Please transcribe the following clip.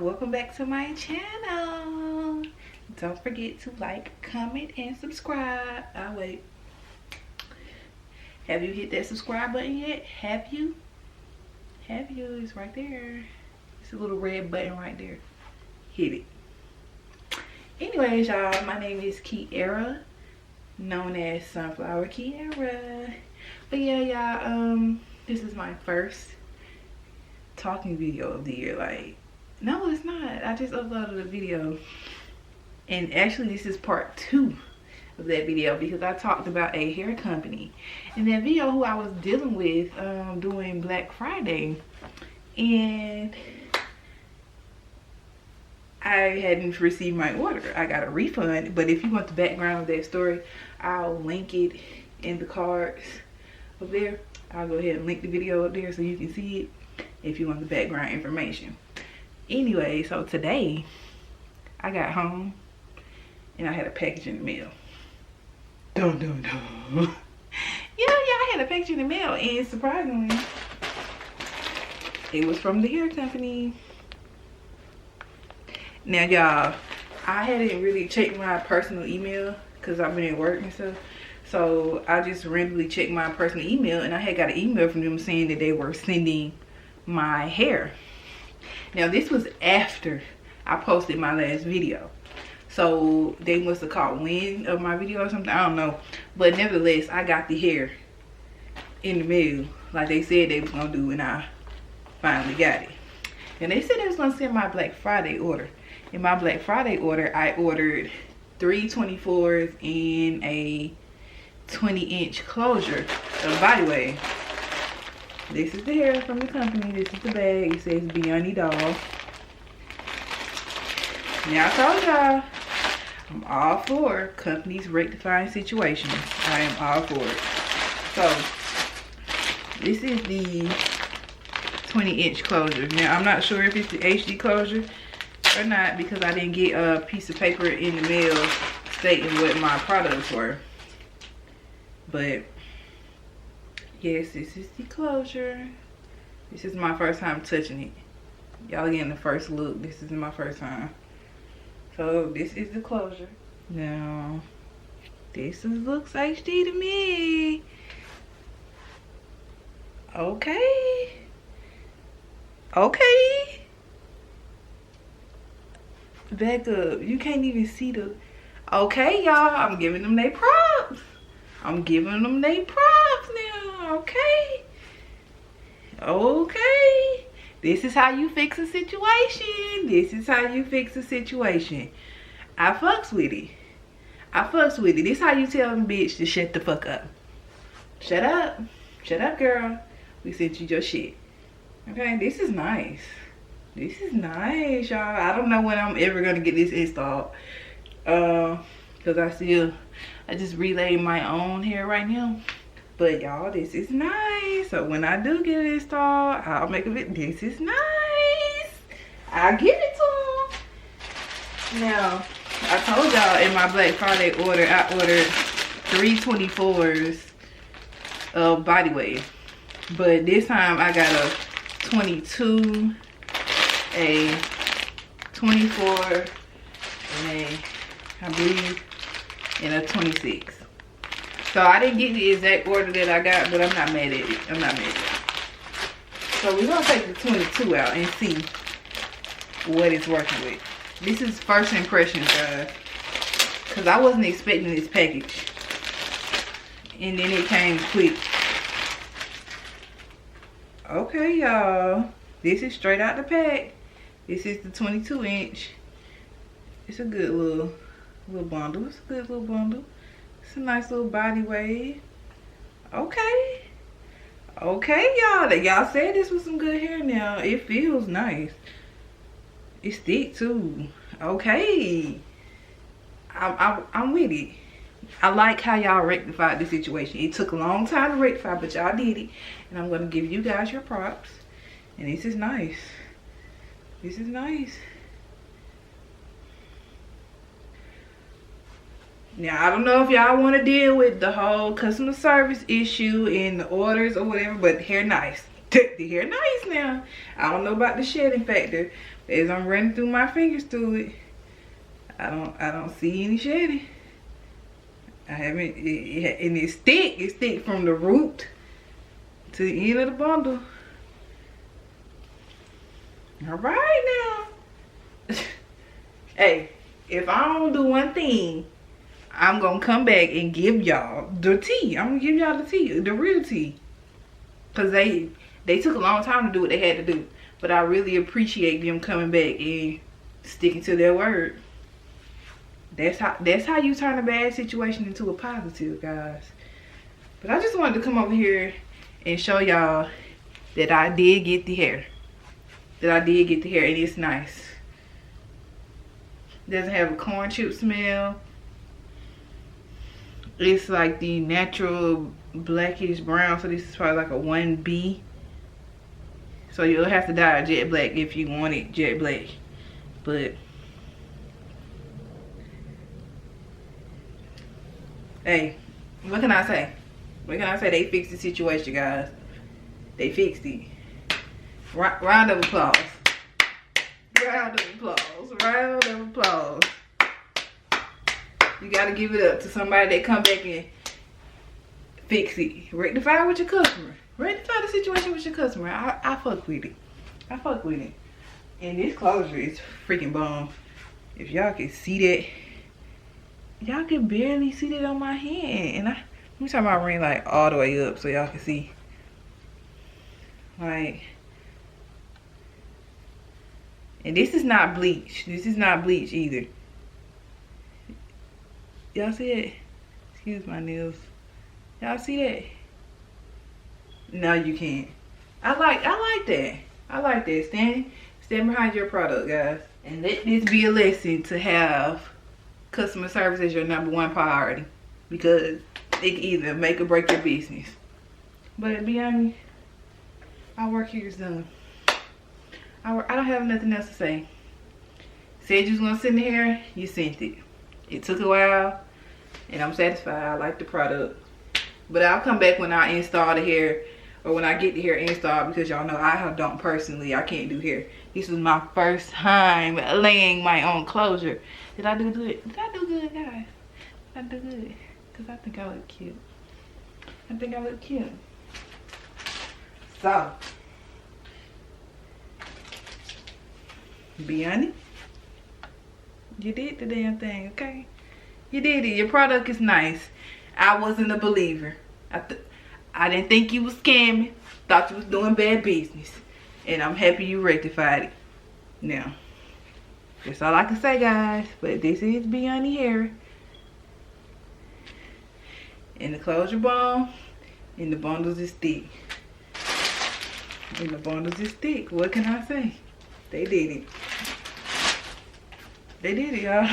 welcome back to my channel. Don't forget to like, comment, and subscribe. I'll wait. Have you hit that subscribe button yet? Have you? It's right there. It's a little red button right there. Hit it. Anyways, y'all, my name is Kiara, known as Sunflower Kiara. But yeah, y'all, this is my first talking video of the year. Like, no, it's not. I just uploaded a video, and actually this is part 2 of that video, because I talked about a hair company in that video who I was dealing with during Black Friday, and I hadn't received my order. I got a refund, but if you want the background of that story, I'll link it in the cards up there. I'll go ahead and link the video up there so you can see it if you want the background information. Anyway, so today I got home and I had a package in the mail. Dun dun dun. Yeah, I had a package in the mail, and surprisingly, it was from the hair company. Now, y'all, I hadn't really checked my personal email because I've been at work and stuff. So I just randomly checked my personal email, and I had got an email from them saying that they were sending my hair. Now, this was after I posted my last video, so they must have caught wind of my video or something. I don't know, but nevertheless, I got the hair in the mail like they said they was gonna do, and I finally got it. And they said they was gonna send my Black Friday order. In my Black Friday order, I ordered 3 24s and a 20-inch closure. So by the way, this is the hair from the company. This is the bag. It says Beyani doll. Now, I told y'all, I'm all for companies rectifying situations. I am all for it. So this is the 20-inch closure. Now, I'm not sure if it's the HD closure or not, because I didn't get a piece of paper in the mail stating what my products were. But yes, this is the closure. This is my first time touching it. Y'all getting the first look. This is my first time. So this is the closure. Now, this looks HD to me. Okay. Back up. You can't even see the... Okay, y'all. I'm giving them their props. I'm giving them their props now. Okay. This is how you fix a situation. I fucks with it. This how you tell them bitch to shut the fuck up. Shut up, girl. We sent you your shit. Okay, this is nice. Y'all. I don't know when I'm ever gonna get this installed. Cause I just relayed my own hair right now. But y'all, this is nice. So when I do get it installed, I'll make a video. This is nice. I'll give it to them. Now, I told y'all in my Black Friday order, I ordered 3 24s of body wave. But this time I got a 22, a 24, and I believe, and a 26. So I didn't get the exact order that I got, but I'm not mad at it. So we're gonna take the 22 out and see what it's working with. This is first impressions, guys, because I wasn't expecting this package, and then it came quick. Okay, y'all, this is straight out the pack. This is the 22-inch. It's a good little bundle. It's a nice little body wave. Okay, y'all. Y'all said this was some good hair. Now it feels nice. It stick too. Okay, I'm with it. I like how y'all rectified the situation. It took a long time to rectify, but y'all did it, and I'm gonna give you guys your props. And this is nice. Now, I don't know if y'all want to deal with the whole customer service issue and the orders or whatever, but hair nice. The hair nice now. I don't know about the shedding factor, as I'm running through my fingers through it, I don't see any shedding. I haven't, and it's thick. It's thick from the root to the end of the bundle. All right now. Hey, if I don't do one thing, I'm gonna come back and give y'all the tea. I'm gonna give y'all the tea, the real tea. Cause they took a long time to do what they had to do. But I really appreciate them coming back and sticking to their word. That's how you turn a bad situation into a positive, guys. But I just wanted to come over here and show y'all that I did get the hair. And it's nice. Doesn't have a corn chip smell. It's like the natural blackish brown, so this is probably like a 1B. So you'll have to dye it jet black if you want it jet black. But hey, what can I say? What can I say? They fixed the situation, guys. They fixed it. Round of applause. Round of applause. Round of applause. You gotta give it up to somebody that come back and fix it. Rectify it with your customer. Rectify the situation with your customer. I fuck with it. I fuck with it. And this closure is freaking bomb. If y'all can see that. Y'all can barely see that on my hand. And let me turn my ring light all the way up so y'all can see. Like, and this is not bleach. This is not bleach either. Y'all see it? Excuse my nails. Y'all see that? No, you can't. I like that. I like that. Stand behind your product, guys. And let this be a lesson to have customer service as your #1 priority. Because it can either make or break your business. But Beyani, our work here is done. I don't have nothing else to say. Said you was gonna send it here, you sent it. It took a while, and I'm satisfied. I like the product. But I'll come back when I install the hair, or when I get the hair installed, because y'all know I don't personally, I can't do hair. This was my first time laying my own closure. Did I do good? Did I do good, guys? Did I do good? Because I think I look cute. I think I look cute. So, Beyani, you did the damn thing, okay? You did it. Your product is nice. I wasn't a believer. I didn't think you was scamming. Thought you was doing bad business. And I'm happy you rectified it. Now, that's all I can say, guys. But this is Beyani hair. And the closure bomb. And the bundles is thick. And the bundles is thick. What can I say? They did it. They did it, y'all.